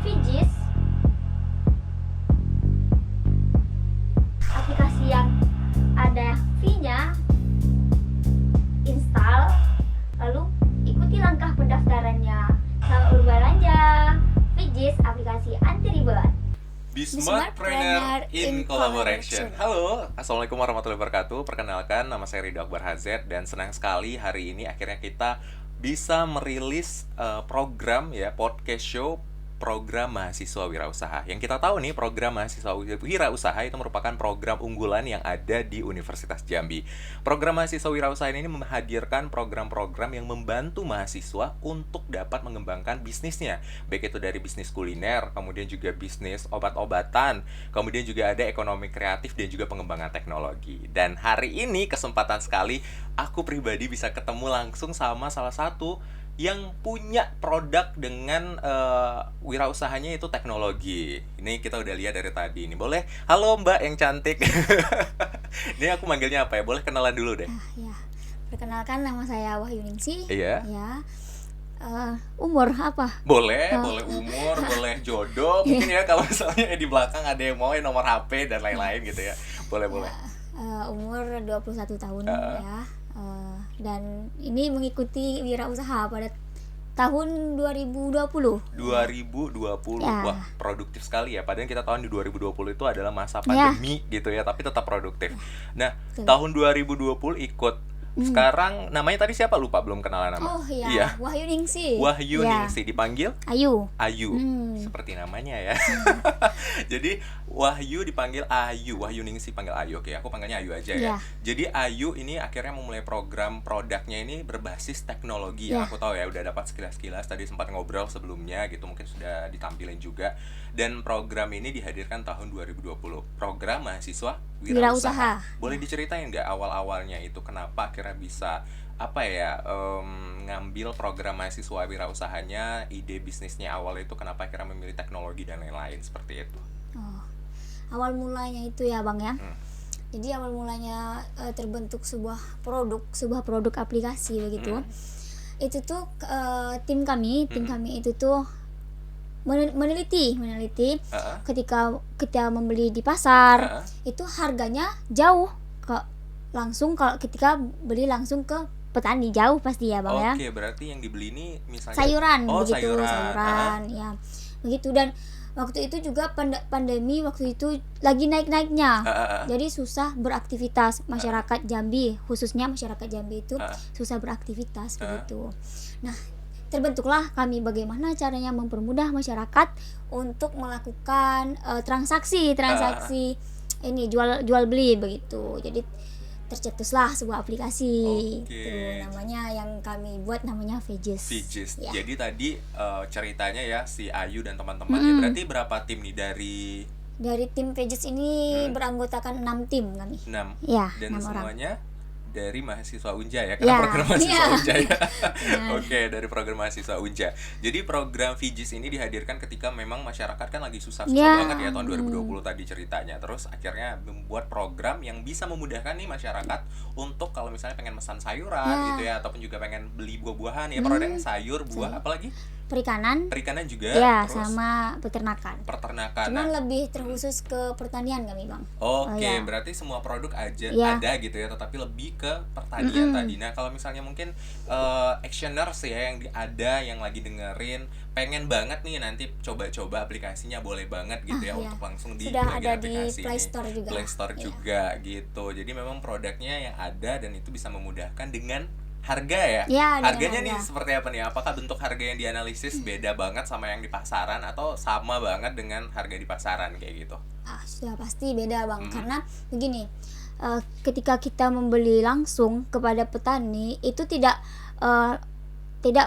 Fijis, aplikasi yang ada fee-nya, install, lalu ikuti langkah pendaftarannya. Selamat berbelanja. Fijis, aplikasi anti ribet. Be Smartpreneur in Collaboration. Halo, Assalamualaikum warahmatullahi wabarakatuh. Perkenalkan, nama saya Ridho Akbar Hazet dan senang sekali hari ini akhirnya kita bisa merilis program ya, podcast show program mahasiswa wirausaha. Yang kita tahu nih, program mahasiswa wirausaha itu merupakan program unggulan yang ada di Universitas Jambi. Program mahasiswa wirausaha ini menghadirkan program-program yang membantu mahasiswa untuk dapat mengembangkan bisnisnya, baik itu dari bisnis kuliner, kemudian juga bisnis obat-obatan, kemudian juga ada ekonomi kreatif dan juga pengembangan teknologi. Dan hari ini kesempatan sekali aku pribadi bisa ketemu langsung sama salah satu yang punya produk dengan wirausahanya itu teknologi. Ini kita udah lihat dari tadi. Ini boleh, halo Mbak yang cantik. Ini aku manggilnya apa ya? Boleh kenalan dulu deh. Ya, perkenalkan nama saya Wahyuningsih. Iya. Ya. Umur apa? Boleh umur, boleh jodoh. Mungkin ya kalau misalnya di belakang ada yang mau nomor HP dan lain-lain gitu ya. Boleh. Umur 21 tahun ya. Dan ini mengikuti wirausaha pada tahun 2020. 2020. Ya. Wah, produktif sekali ya. Padahal kita tahu di 2020 itu adalah masa pandemi gitu ya, tapi tetap produktif. Nah, Betul. tahun 2020 ikut. Sekarang namanya tadi siapa? Lupa, belum kenalan nama. Oh iya, Iya. Wahyuningsih. Wahyuningsih, dipanggil Ayu. Ayu. Seperti namanya ya. Jadi Wahyu dipanggil Ayu, Wahyuningsih panggil Ayu. Oke, aku panggilnya Ayu aja ya. Ya. Jadi Ayu ini akhirnya memulai program produknya ini berbasis teknologi. Ya. Yang aku tahu ya, udah dapat sekilas-sekilas tadi sempat ngobrol sebelumnya gitu, mungkin sudah ditampilin juga. Dan program ini dihadirkan tahun 2020. Program mahasiswa wirausaha. Boleh diceritain nggak awal-awalnya itu kenapa akhirnya bisa ngambil program mahasiswa wirausahanya, ide bisnisnya awal itu kenapa akhirnya memilih teknologi dan lain-lain seperti itu. Awal mulanya itu ya Bang ya. Jadi awal mulanya terbentuk sebuah produk aplikasi begitu. Itu tuh tim kami itu tuh meneliti ketika kita membeli di pasar itu harganya jauh langsung kalau ketika beli langsung ke petani jauh pasti ya Bang ya. Oke, berarti yang dibeli ini misalnya sayuran begitu, sayuran ya begitu. Dan waktu itu juga pandemi waktu itu lagi naik-naiknya. Jadi susah beraktivitas masyarakat Jambi, khususnya masyarakat Jambi itu susah beraktivitas begitu. Nah, terbentuklah kami bagaimana caranya mempermudah masyarakat untuk melakukan transaksi ini jual beli begitu. Jadi tercetuslah sebuah aplikasi gitu, namanya yang kami buat namanya Fijis. Ya. Jadi tadi ceritanya ya si Ayu dan teman-teman ya, berarti berapa tim nih dari tim Fijis ini beranggotakan 6 tim kami. 6. Ya, dan 6 semuanya orang. dari mahasiswa Unja ya, karena program mahasiswa Unja ya. Nah. Oke, dari program mahasiswa Unja. Jadi program Fijis ini dihadirkan ketika memang masyarakat kan lagi susah-susah banget ya tahun 2020 tadi ceritanya. Terus akhirnya membuat program yang bisa memudahkan nih masyarakat untuk kalau misalnya pengen pesan sayuran gitu ya, ataupun juga pengen beli buah-buahan ya, produknya sayur, buah, apalagi perikanan juga ya, terus sama peternakan. Cuman lebih terkhusus ke pertanian kami Bang. Oke, berarti semua produk ada gitu ya, tetapi lebih ke pertanian tadi. Nah, kalau misalnya mungkin actioners ya yang lagi dengerin pengen banget nih nanti coba-coba aplikasinya, boleh banget gitu ya untuk langsung di sudah ada di aplikasi Play Store juga. Play Store juga gitu. Jadi memang produknya yang ada dan itu bisa memudahkan dengan harga ya? Harganya nih seperti apa nih? Apakah bentuk harga yang dianalisis beda banget sama yang di pasaran atau sama banget dengan harga di pasaran kayak gitu? Sudah pasti beda Bang, karena begini, ketika kita membeli langsung kepada petani itu tidak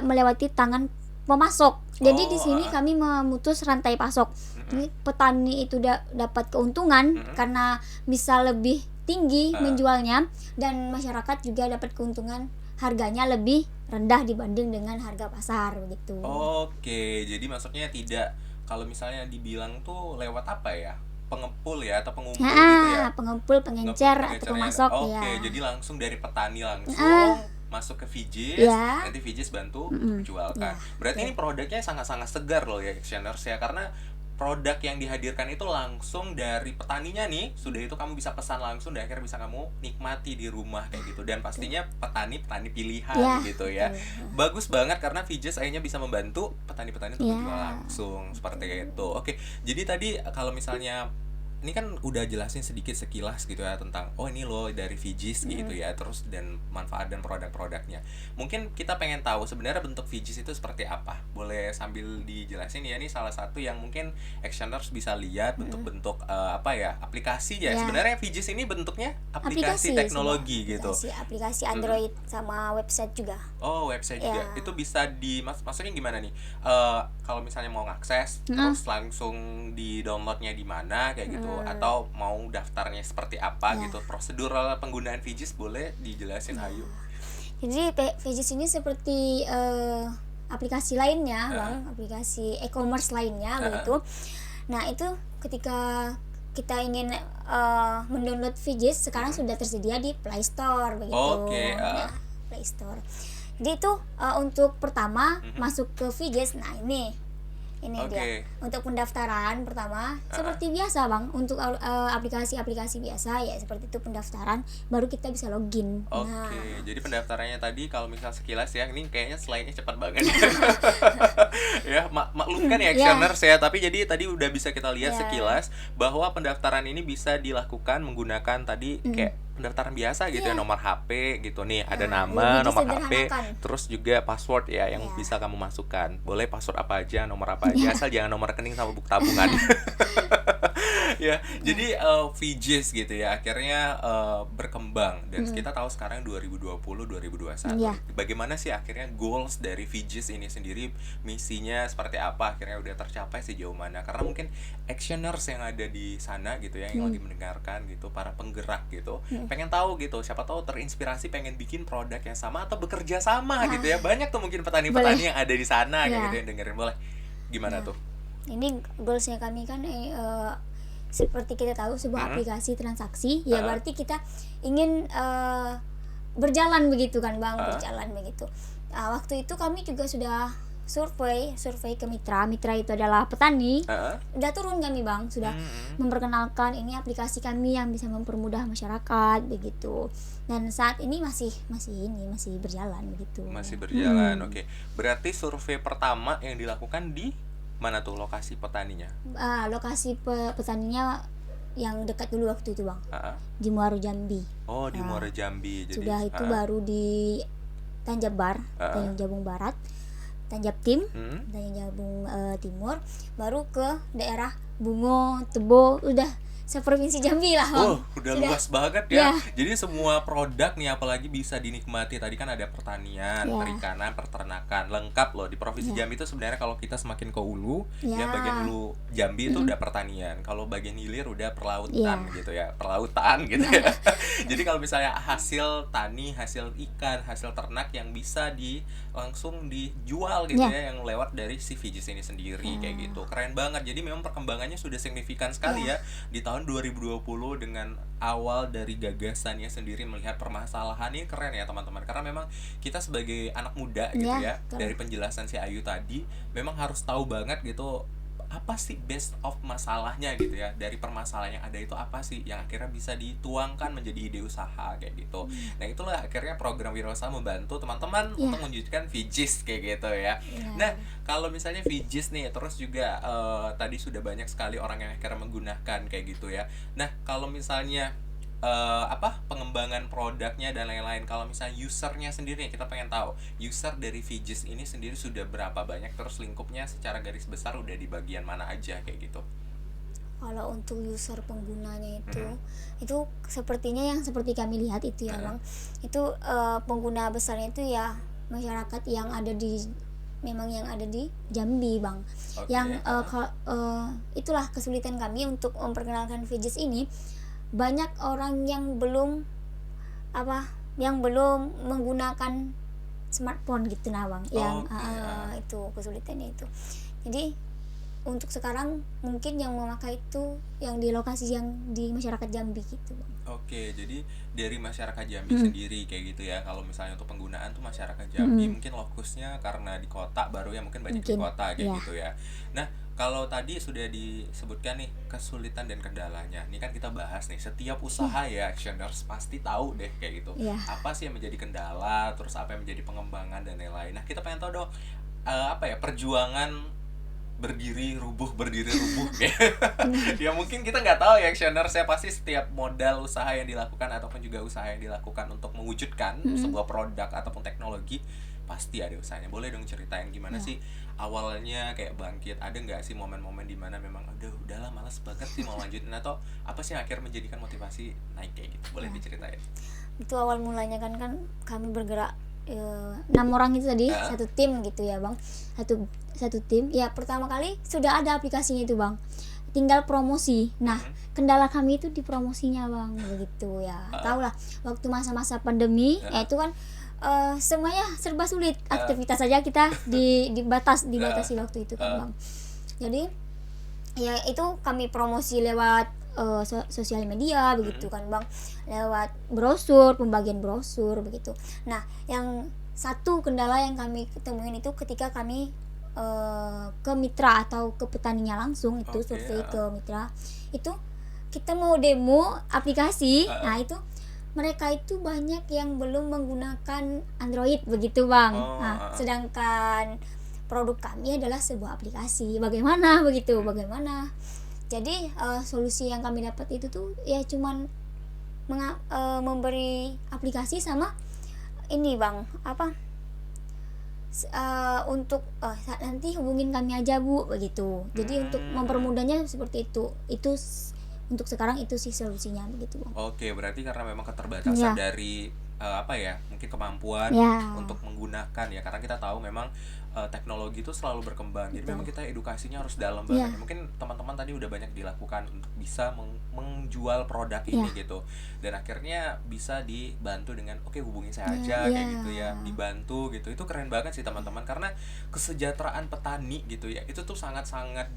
melewati tangan pemasok. Jadi di sini kami memutus rantai pasok. Jadi petani itu dapat keuntungan karena bisa lebih tinggi menjualnya, dan masyarakat juga dapat keuntungan harganya lebih rendah dibanding dengan harga pasar begitu. Oke, jadi maksudnya tidak, kalau misalnya dibilang tuh lewat apa ya? Pengepul ya atau pengumpul gitu ya? Pengepul, pengencer atau pemasok ya. Oke, jadi langsung dari petani langsung masuk ke Fijis, Ya. nanti Fijis bantu jualkan. Berarti ini produknya sangat-sangat segar loh ya Actioners ya, karena produk yang dihadirkan itu langsung dari petaninya nih. Sudah itu kamu bisa pesan langsung dan akhirnya bisa kamu nikmati di rumah kayak gitu. Dan pastinya petani pilihan gitu ya. Bagus banget karena Fijis akhirnya bisa membantu petani-petani untuk menjual langsung seperti itu. Oke, jadi tadi kalau misalnya ini kan udah jelasin sedikit sekilas gitu ya tentang ini loh dari Fijis gitu ya, terus dan manfaat dan produk-produknya. Mungkin kita pengen tahu sebenarnya bentuk Fijis itu seperti apa. Boleh sambil dijelasin ya, ini salah satu yang mungkin Actioners bisa lihat bentuk-bentuk aplikasi ya. Sebenarnya Fijis ini bentuknya aplikasi teknologi gitu. Aplikasi Android sama website juga. Oh, website juga. Itu bisa maksudnya gimana nih? Kalau misalnya mau ngakses terus langsung di downloadnya di mana kayak gitu, atau mau daftarnya seperti apa gitu, prosedur penggunaan Fijis boleh dijelasin Ayu. Jadi Fijis ini seperti aplikasi lainnya Bang, aplikasi e-commerce lainnya begitu. Nah itu ketika kita ingin mendownload Fijis sekarang sudah tersedia di Play Store begitu. Nah, Play Store. Jadi itu untuk pertama masuk ke Fijis. Nah ini dia untuk pendaftaran pertama seperti biasa Bang, untuk aplikasi-aplikasi biasa ya seperti itu pendaftaran, baru kita bisa login. Jadi pendaftarannya tadi kalau misal sekilas ya, ini kayaknya slide-nya cepat banget ya, maklumkan ya Actioners ya, tapi jadi tadi udah bisa kita lihat sekilas bahwa pendaftaran ini bisa dilakukan menggunakan tadi kayak pendaftaran biasa gitu ya, nomor HP gitu nih, ada nama, nomor HP, terus juga password ya yang bisa kamu masukkan. Boleh password apa aja, nomor apa aja, asal jangan nomor rekening sama buku tabungan. Ya, jadi Fijis gitu ya akhirnya berkembang dan kita tahu sekarang 2020 2021. Bagaimana sih akhirnya goals dari Fijis ini sendiri, misinya seperti apa, akhirnya udah tercapai sejauh mana? Karena mungkin Actioners yang ada di sana gitu ya, yang lagi mendengarkan gitu, para penggerak gitu, pengen tahu gitu, siapa tahu terinspirasi pengen bikin produk yang sama atau bekerja sama gitu ya. Banyak tuh mungkin petani-petani yang ada di sana gitu yang dengerin. Boleh gimana tuh? Ini goalsnya kami kan seperti kita tahu sebuah aplikasi transaksi ya, berarti kita ingin berjalan begitu kan Bang, berjalan begitu. Waktu itu kami juga sudah survei ke mitra itu adalah petani. Udah turun kami Bang, sudah memperkenalkan ini aplikasi kami yang bisa mempermudah masyarakat begitu. Dan saat ini masih berjalan begitu. Masih berjalan. Oke. Berarti survei pertama yang dilakukan di mana tuh lokasi petaninya? Lokasi petaninya yang dekat dulu waktu itu Bang, di Muaro Jambi. Oh, di Muaro Jambi. Jadi sudah itu baru di Tanjabar, Tanjung Jabung Barat, Tanjab Tim, Tanjung Jabung Timur, baru ke daerah Bungo, Tebo, udah seprovinsi Jambi lah Bang. Udah luas banget ya. Jadi semua produk nih apalagi bisa dinikmati. Tadi kan ada pertanian, perikanan, peternakan, lengkap loh. Di provinsi Jambi itu sebenarnya kalau kita semakin ke ulu, ya bagian ulu Jambi itu udah pertanian. Kalau bagian hilir udah perlautan gitu ya, perlautan gitu ya. Jadi kalau misalnya hasil tani, hasil ikan, hasil ternak yang bisa langsung dijual gitu ya, yang lewat dari si Fijis ini sendiri kayak gitu. Keren banget. Jadi memang perkembangannya sudah signifikan sekali ya di tahun 2020 dengan awal dari gagasannya sendiri melihat permasalahan. Ini keren ya teman-teman, karena memang kita sebagai anak muda gitu ya, dari penjelasan si Ayu tadi memang harus tahu banget gitu apa sih best of masalahnya gitu ya, dari permasalahan yang ada itu apa sih yang akhirnya bisa dituangkan menjadi ide usaha kayak gitu. Nah itulah akhirnya program Wirausaha membantu teman-teman untuk menwujudkan Fijis kayak gitu ya. Nah kalau misalnya Fijis nih terus juga tadi sudah banyak sekali orang yang akhirnya menggunakan kayak gitu ya. Nah kalau misalnya pengembangan produknya dan lain-lain, kalau misalnya usernya sendiri kita pengen tahu user dari Fijis ini sendiri sudah berapa banyak, terus lingkupnya secara garis besar udah di bagian mana aja kayak gitu. Kalau untuk user penggunanya itu sepertinya yang seperti kami lihat itu ya Bang, itu pengguna besarnya itu ya masyarakat yang ada di Jambi Bang. Yang itulah kesulitan kami untuk memperkenalkan Fijis ini. Banyak orang yang belum menggunakan smartphone gitu nah Bang, itu kesulitannya itu. Jadi untuk sekarang mungkin yang memakai itu yang di lokasi yang di masyarakat Jambi gitu Bang. Oke, jadi dari masyarakat Jambi sendiri kayak gitu ya. Kalau misalnya untuk penggunaan tuh masyarakat Jambi mungkin lokusnya karena di kota baru ya, mungkin banyak di Mungkin kota kayak ya. gitu ya. Nah, kalau tadi sudah disebutkan nih kesulitan dan kendalanya. Ini kan kita bahas nih, setiap usaha ya Actioners pasti tahu deh kayak gitu. Ya. Apa sih yang menjadi kendala, terus apa yang menjadi pengembangan dan lain-lain. Nah, kita pengen tahu dong apa ya perjuangan berdiri rubuh ya mungkin kita nggak tahu ya Actioners, saya pasti setiap modal usaha yang dilakukan ataupun juga usaha yang dilakukan untuk mewujudkan sebuah produk ataupun teknologi pasti ada usahanya. Boleh dong ceritain gimana sih awalnya kayak bangkit, ada nggak sih momen-momen dimana memang udahlah malas banget sih mau lanjutin, atau apa sih yang akhirnya menjadikan motivasi naik kayak gitu, boleh diceritain? Itu awal mulanya kan kami bergerak 6 orang itu tadi, satu tim gitu ya Bang, satu tim ya. Pertama kali sudah ada aplikasinya itu Bang, tinggal promosi. Nah kendala kami itu di promosinya Bang, begitu ya. Tahu lah waktu masa-masa pandemi ya itu kan semuanya serba sulit, aktivitas saja kita dibatasi waktu itu kan Bang. Jadi ya itu kami promosi lewat sosial media begitu kan Bang, lewat brosur, pembagian brosur begitu. Nah yang satu kendala yang kami ketemuin itu ketika kami ke mitra atau ke petaninya langsung itu survei ke mitra, itu kita mau demo aplikasi. Nah itu mereka itu banyak yang belum menggunakan Android begitu Bang. Nah sedangkan produk kami adalah sebuah aplikasi. Bagaimana begitu? Bagaimana? Jadi solusi yang kami dapat itu tuh ya cuman memberi aplikasi sama ini Bang, apa untuk nanti hubungin kami aja Bu begitu. Jadi untuk mempermudahnya seperti itu untuk sekarang itu sih solusinya begitu Bang. Oke, berarti karena memang keterbatasan dari apa ya, mungkin kemampuan untuk menggunakan ya, karena kita tahu memang teknologi itu selalu berkembang. Jadi memang kita edukasinya harus dalam banget. Mungkin teman-teman tadi udah banyak dilakukan untuk bisa menjual produk ini gitu. Dan akhirnya bisa dibantu dengan oke hubungi saya aja kayak gitu ya, dibantu gitu. Itu keren banget sih teman-teman, karena kesejahteraan petani gitu ya. Itu tuh sangat-sangat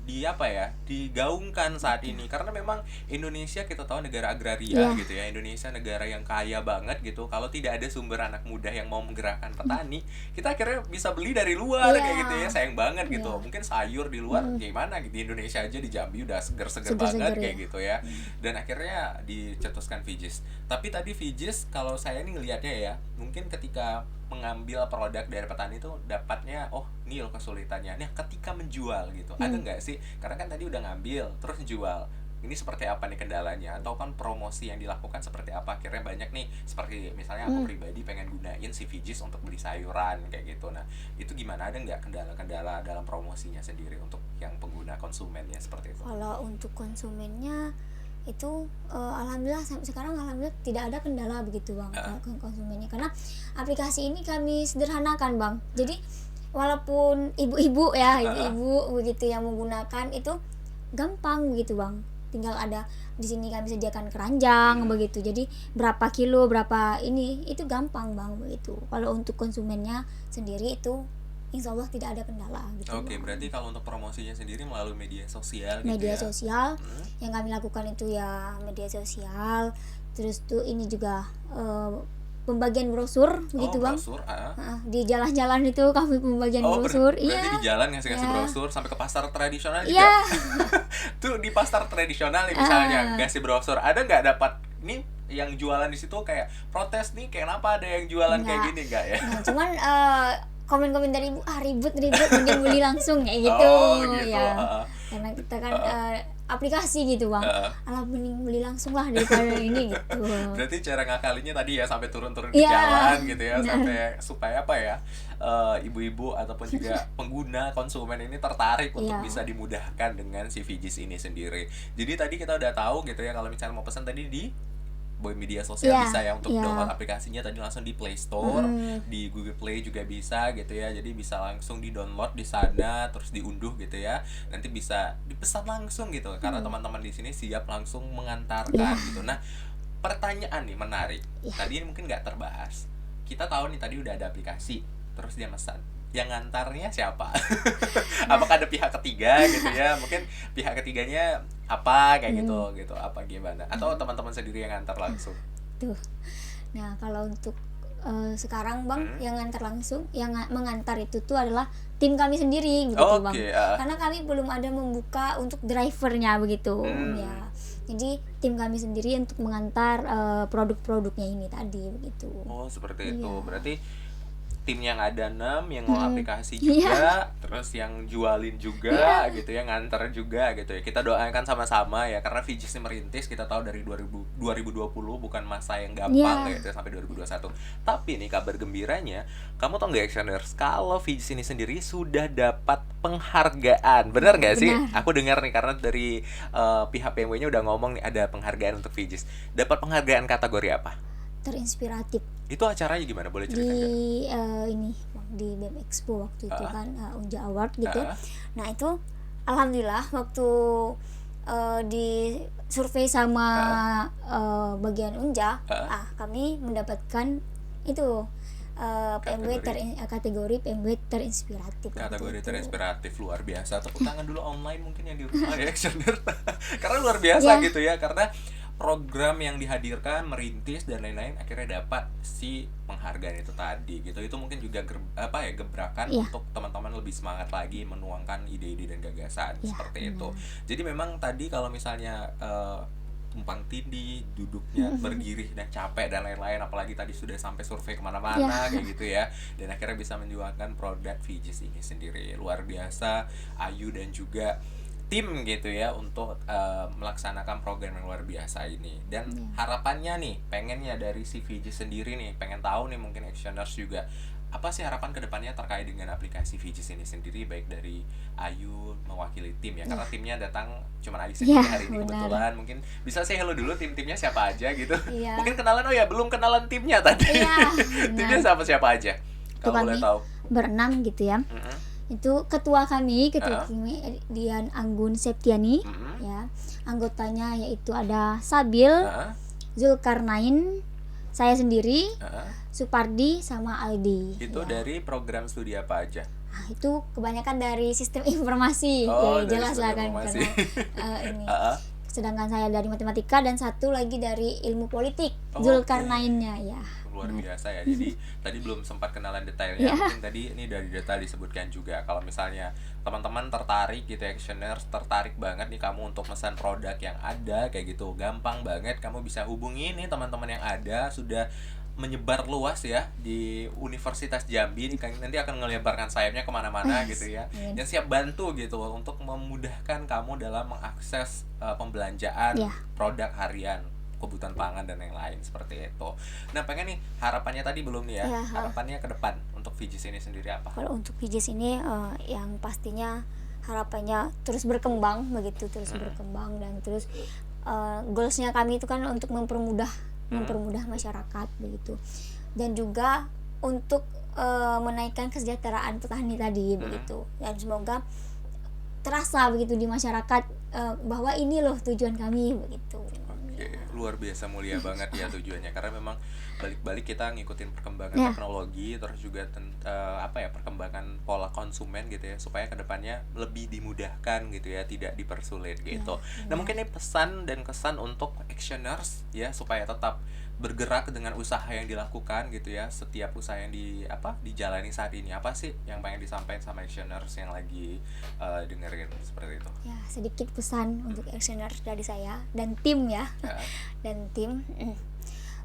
digaungkan saat ini. Karena memang Indonesia kita tahu negara agraria gitu ya. Indonesia negara yang kaya banget gitu. Kalau tidak ada sumber anak muda yang mau menggerakkan petani, kita akhirnya bisa beli dari luar kayak gitu ya. Sayang banget gitu. Mungkin sayur di luar gimana gitu, di Indonesia aja di Jambi udah seger-seger banget kayak gitu ya. Dan akhirnya dicetuskan Fijis. Tapi tadi Fijis kalau saya nih ngelihatnya ya, mungkin ketika mengambil produk dari petani itu dapatnya ini loh kesulitannya. Nah, ketika menjual gitu, ada nggak sih? Karena kan tadi udah ngambil terus jual. Ini seperti apa nih kendalanya, atau kan promosi yang dilakukan seperti apa? Akhirnya banyak nih, seperti misalnya aku pribadi pengen gunain si Fijis untuk beli sayuran kayak gitu. Nah itu gimana, ada nggak kendala-kendala dalam promosinya sendiri untuk yang pengguna konsumennya seperti itu? Kalau untuk konsumennya itu alhamdulillah sampai sekarang alhamdulillah tidak ada kendala begitu Bang ke konsumennya, karena aplikasi ini kami sederhanakan Bang. Jadi walaupun ibu-ibu begitu yang menggunakan itu gampang begitu Bang. Tinggal ada di sini kami sediakan keranjang begitu. Jadi berapa kilo berapa ini itu gampang Bang begitu. Kalau untuk konsumennya sendiri itu insya Allah tidak ada kendala gitu. Oke, berarti kalau untuk promosinya sendiri melalui media sosial gitu media ya? Sosial yang kami lakukan itu ya media sosial. Terus tuh ini juga pembagian brosur begitu Bang. Brosur, di jalan-jalan itu kami pembagian brosur. Berarti di jalan ngasih brosur sampai ke pasar tradisional juga. Tuh di pasar tradisional nih misalnya ngasih brosur, ada nggak dapat nih yang jualan di situ kayak protes nih, kenapa ada yang jualan kayak gini, nggak ya? Nah, cuman komen-komen dari ibu ribut mending beli langsung kayak gitu, ya. Karena kita kan aplikasi gitu Bang, alah mending beli langsung lah daripada ini gitu. Berarti cara ngakalinya tadi ya sampai turun-turun di jalan gitu ya, sampai supaya apa ya, ibu-ibu ataupun juga pengguna konsumen ini tertarik untuk bisa dimudahkan dengan si Fijis ini sendiri. Jadi tadi kita udah tahu gitu ya, kalau misalnya mau pesan tadi di media sosial bisa ya untuk download aplikasinya tadi langsung di Play Store, di Google Play juga bisa gitu ya. Jadi bisa langsung di-download di sana terus diunduh gitu ya. Nanti bisa dipesan langsung gitu karena teman-teman di sini siap langsung mengantarkan gitu. Nah, pertanyaan nih menarik. Tadi mungkin nggak terbahas. Kita tahu nih tadi udah ada aplikasi, terus dia pesan. yang ngantarnya siapa? Apakah ada pihak ketiga gitu ya? Mungkin pihak ketiganya apa kayak gitu apa gimana? Atau teman-teman sendiri yang ngantar langsung? Tuh. Nah, kalau untuk sekarang Bang, yang ngantar langsung, yang mengantar itu tuh adalah tim kami sendiri begitu Bang. Karena kami belum ada membuka untuk drivernya begitu ya. Jadi tim kami sendiri untuk mengantar produk-produknya ini tadi begitu. Oh, seperti itu. Berarti tim yang ada 6 yang mau aplikasi juga, terus yang jualin juga gitu ya, nganter juga gitu ya. Kita doakan sama-sama ya, karena Fijis ini merintis, kita tahu dari 2020 bukan masa yang gampang gitu sampai 2021. Tapi nih kabar gembiranya, kamu tau nggak Actioners, kalau Fijis ini sendiri sudah dapat penghargaan. Benar nggak sih? Aku dengar nih, karena dari pihak PMW-nya udah ngomong nih ada penghargaan untuk Fijis. Dapat penghargaan kategori apa? Terinspiratif. Itu acaranya gimana? Boleh cerita nggak? Di BEM Expo waktu itu kan Unja Award gitu. Nah itu alhamdulillah waktu di survei sama bagian Unja, kami mendapatkan itu kategori PMW terinspiratif. Kategori terinspiratif, luar biasa. Tepuk tangan dulu online mungkin yang di rumah ya, Actioner. Karena luar biasa gitu ya, karena program yang dihadirkan, merintis dan lain-lain, akhirnya dapat si penghargaan itu tadi gitu. Itu mungkin juga gebrakan untuk teman-teman lebih semangat lagi menuangkan ide-ide dan gagasan seperti itu. Jadi memang tadi kalau misalnya tumpang tindih, duduknya bergirih dan capek dan lain-lain, apalagi tadi sudah sampai survei kemana-mana kayak gitu ya, dan akhirnya bisa menjualkan produk Fijis ini sendiri. Luar biasa Ayu dan juga tim gitu ya untuk melaksanakan program yang luar biasa ini. Dan harapannya nih, pengennya dari si Fijis sendiri nih, pengen tahu nih mungkin Actioners juga, apa sih harapan kedepannya terkait dengan aplikasi Fijis ini sendiri, baik dari Ayu mewakili tim ya, karena timnya datang cuma Ayu sendiri hari ini kebetulan. Mungkin bisa say hello dulu tim-timnya siapa aja gitu. Mungkin kenalan, belum kenalan timnya tadi. Timnya siapa aja kalau boleh tahu? Berenam gitu ya. Itu ketua kami Dian Anggun Septiani ya. Anggotanya yaitu ada Sabil, Zulkarnain, saya sendiri, Supardi sama Aldi. Itu dari program studi apa aja? Itu kebanyakan dari sistem informasi. Jelas lah kan karena ini. Sedangkan saya dari matematika dan satu lagi dari ilmu politik, Zulkarnainnya ya. Luar biasa ya. Jadi tadi belum sempat kenalan detailnya. Mungkin tadi ini dari detail disebutkan juga. Kalau misalnya teman-teman tertarik gitu, Actioners tertarik banget nih kamu untuk pesan produk yang ada kayak gitu, gampang banget kamu bisa hubungi nih teman-teman yang ada, sudah menyebar luas ya di Universitas Jambi. Nanti akan ngelebarkan sayapnya kemana-mana gitu ya, dan siap bantu gitu untuk memudahkan kamu dalam mengakses pembelanjaan produk harian, kebutuhan pangan dan yang lain seperti itu. Nah, pengen nih harapannya tadi belum nih ya, harapannya ke depan untuk Fijis ini sendiri apa? Kalau untuk Fijis ini yang pastinya harapannya terus berkembang begitu, berkembang, dan terus goalsnya kami itu kan untuk mempermudah masyarakat begitu, dan juga untuk menaikkan kesejahteraan petani tadi begitu, dan semoga terasa begitu di masyarakat bahwa ini loh tujuan kami begitu. Luar biasa mulia banget ya tujuannya, karena memang balik-balik kita ngikutin perkembangan teknologi, terus juga perkembangan pola konsumen gitu ya, supaya kedepannya lebih dimudahkan gitu ya, tidak dipersulit gitu. Nah, mungkin ini pesan dan kesan untuk Actioners ya, supaya tetap bergerak dengan usaha yang dilakukan gitu ya. Setiap usaha yang dijalani saat ini, apa sih yang pengen disampaikan sama Actioners yang lagi dengerin seperti itu? Ya, sedikit pesan untuk Actioners dari saya dan tim ya. Dan tim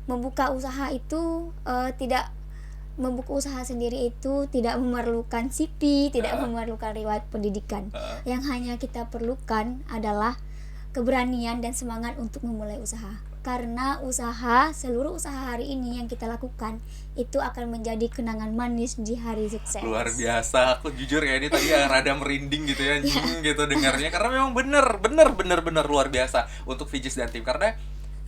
membuka usaha itu membuka usaha sendiri itu tidak memerlukan CV, tidak memerlukan riwayat pendidikan. Yang hanya kita perlukan adalah keberanian dan semangat untuk memulai usaha. Karena seluruh usaha hari ini yang kita lakukan itu akan menjadi kenangan manis di hari sukses. Luar biasa, aku jujur ya, ini tadi rada merinding gitu ya, gitu dengarnya, karena memang bener luar biasa untuk Fijis dan tim. Karena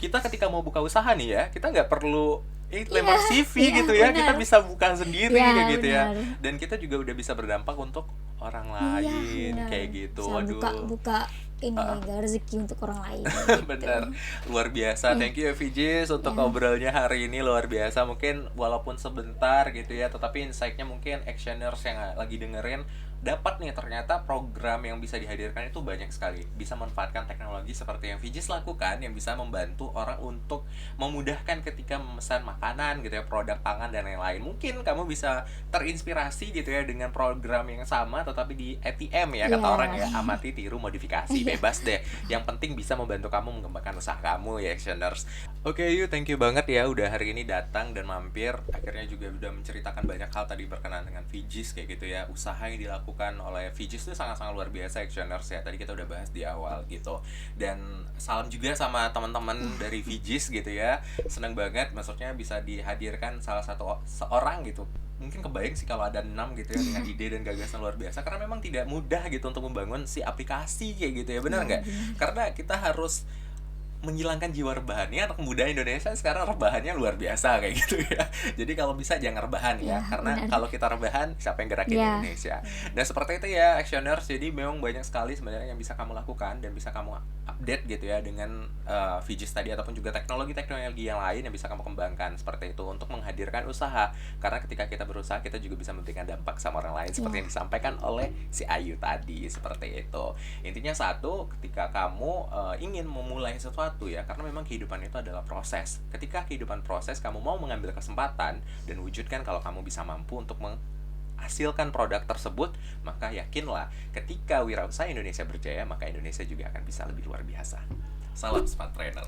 kita ketika mau buka usaha nih ya, kita nggak perlu lempar CV gitu ya, kita bisa buka sendiri kayak gitu ya, dan kita juga udah bisa berdampak untuk orang lain kayak gitu. Bisa buka ini gak rezeki untuk orang lain gitu. Bener, luar biasa. Thank you ya Vijis untuk ngobrolnya hari ini, luar biasa. Mungkin walaupun sebentar gitu ya, tetapi insight-nya mungkin actioners yang lagi dengerin dapat nih, ternyata program yang bisa dihadirkan itu banyak sekali. Bisa manfaatkan teknologi seperti yang Vijis lakukan, yang bisa membantu orang untuk memudahkan ketika memesan makanan gitu ya, produk pangan dan lain-lain. Mungkin kamu bisa terinspirasi gitu ya dengan program yang sama tetapi di ATM ya, kata orang ya, amati, tiru, modifikasi, bebas deh. Yang penting bisa membantu kamu mengembangkan usaha kamu ya, actioners. Oke, yuk, thank you banget ya udah hari ini datang dan mampir. Akhirnya juga udah menceritakan banyak hal tadi berkenaan dengan Vijis kayak gitu ya. Usaha yang dilakukan oleh Vijis itu sangat-sangat luar biasa, actioners ya. Tadi kita udah bahas di awal gitu. Dan salam juga sama teman-teman dari Vijis gitu ya. Seneng banget, maksudnya bisa dihadirkan salah satu seorang gitu. Mungkin kebayang sih kalau ada 6 gitu ya dengan ide dan gagasan luar biasa, karena memang tidak mudah gitu untuk membangun si aplikasi kayak gitu ya, benar nggak? Karena kita harus menghilangkan jiwa rebahannya. Anak muda Indonesia sekarang rebahannya luar biasa kayak gitu ya. Jadi kalau bisa jangan rebahan ya, karena kalau kita rebahan siapa yang gerakin Indonesia. Dan seperti itu ya actioners. Jadi memang banyak sekali sebenarnya yang bisa kamu lakukan dan bisa kamu update gitu ya dengan Vijis tadi, ataupun juga teknologi-teknologi yang lain yang bisa kamu kembangkan seperti itu untuk menghadirkan usaha. Karena ketika kita berusaha, kita juga bisa memberikan dampak sama orang lain seperti yang disampaikan oleh si Ayu tadi, seperti itu. Intinya satu, ketika kamu ingin memulai sesuatu ya, karena memang kehidupan itu adalah proses. Ketika kehidupan proses, kamu mau mengambil kesempatan dan wujudkan kalau kamu bisa mampu untuk menghasilkan produk tersebut, maka yakinlah ketika wirausaha Indonesia berjaya, maka Indonesia juga akan bisa lebih luar biasa. Salam Smart Trainer.